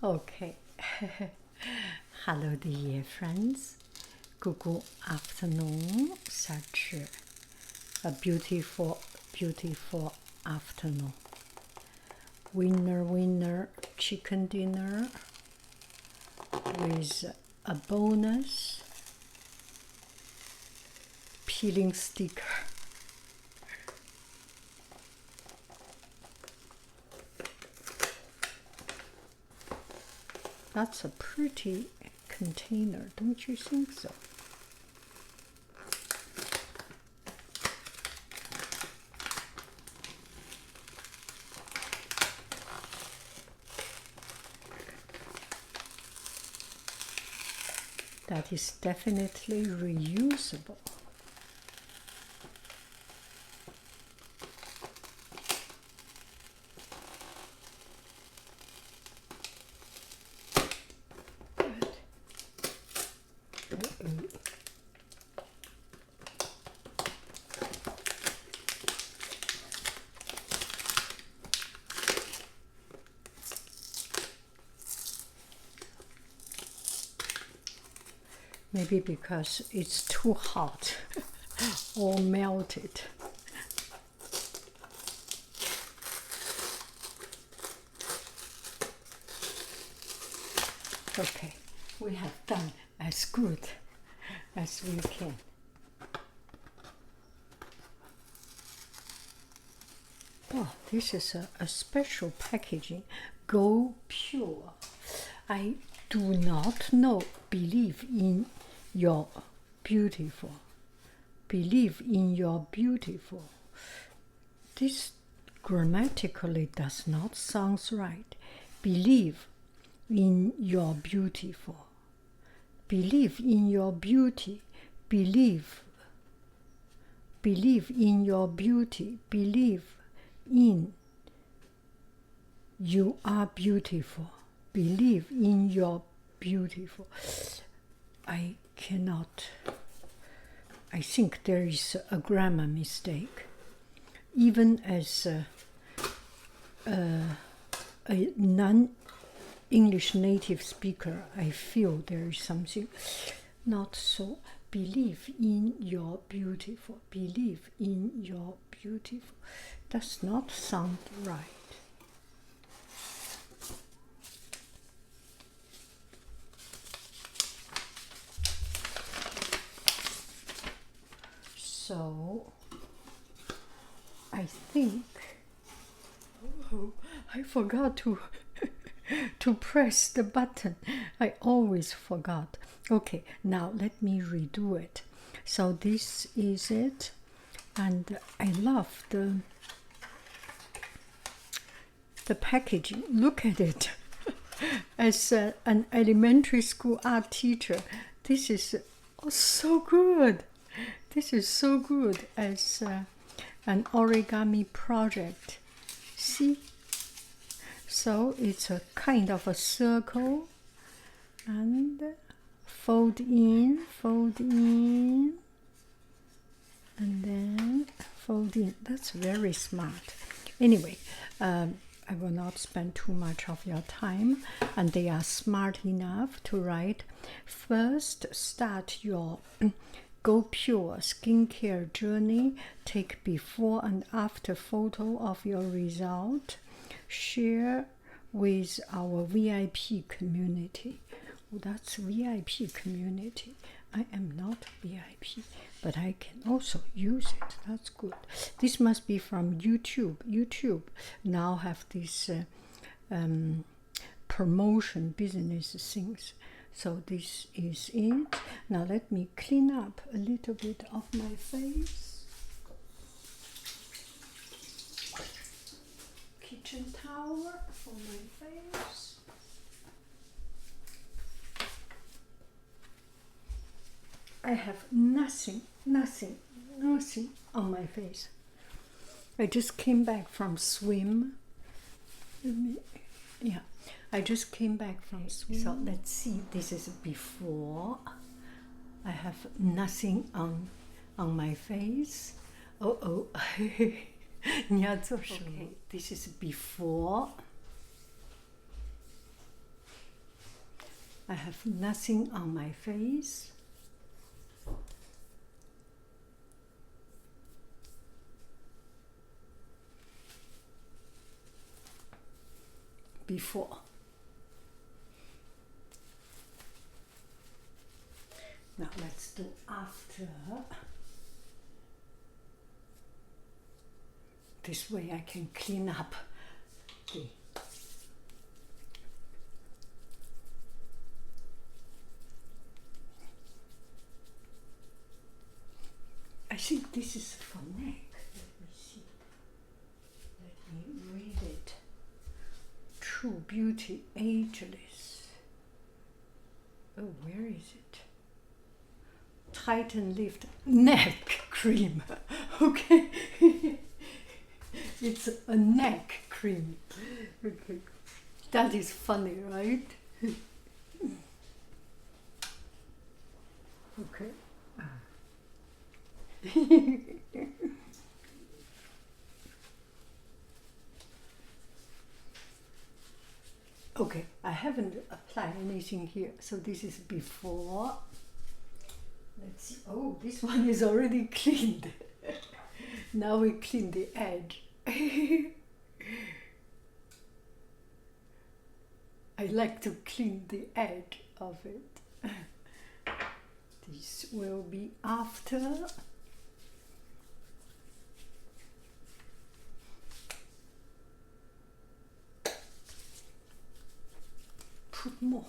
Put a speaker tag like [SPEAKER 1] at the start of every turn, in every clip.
[SPEAKER 1] Okay. Hello, dear friends. Good afternoon. Such a beautiful, beautiful afternoon. Winner chicken dinner with a bonus peeling sticker. That's a pretty container, don't you think so? That is definitely reusable. Maybe because it's too hot, all melted. Okay, we have done as good as we can. Oh, this is a special packaging, gopure. I do not believe in your beautiful. Believe in your beautiful. This grammatically does not sound right. Believe in your beautiful. Believe in your beauty. Believe in your beauty. Believe in you are beautiful. Believe in your beautiful. I cannot. I think there is a grammar mistake. Even as a non-English native speaker, I feel there is something not so. Believe in your beautiful. Believe in your beautiful. Does not sound right. So I think I forgot to to press the button. I always forgot. Okay, now let me redo it. So this is it, and I love the packaging. Look at it. As an elementary school art teacher, this is so good. This is so good as an origami project. See? So it's a kind of a circle, and fold in, and then fold in. That's very smart. Anyway, I will not spend too much of your time, and they are smart enough to write, first start your gopure skincare journey, take before and after photo of your result, share with our VIP community. Oh, that's VIP community. I am not VIP, but I can also use it. That's good. This must be from YouTube. YouTube now have these promotion business things. So this is it. Now let me clean up a little bit of my face. Kitchen towel for my face. I have nothing on my face. I just came back from swim. Yeah, I just came back from swim. So let's see, this is before. I have nothing on my face. Oh, 你要做什么? Okay, this is before. I have nothing on my face. Before. Now let's do after. This way I can clean up the I think this is for neck. Let me see. Let me read it. True Beauty Ageless. Oh, where is it? Tighten Lift Neck Cream. Okay. It's a neck cream. Okay. That is funny, right? Okay. Okay, I haven't applied anything here, so this is before. Let's see. Oh, this one is already cleaned. Now we clean the edge. I like to clean the edge of it. This will be after. Put more.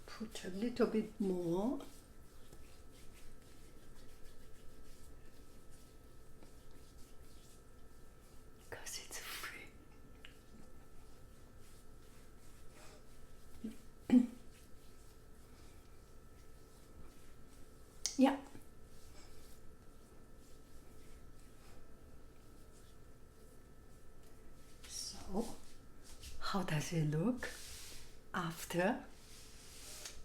[SPEAKER 1] Put a little bit more. Because it's free. Yeah. So, how does it look after?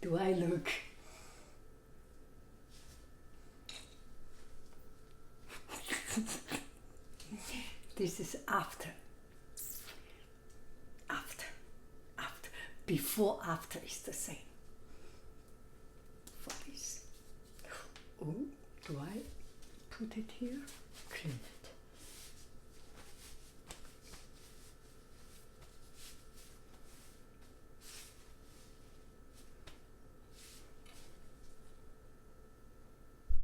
[SPEAKER 1] Do I look? This is after. After. After. Before, after is the same. For this. Oh, do I put it here? Clean.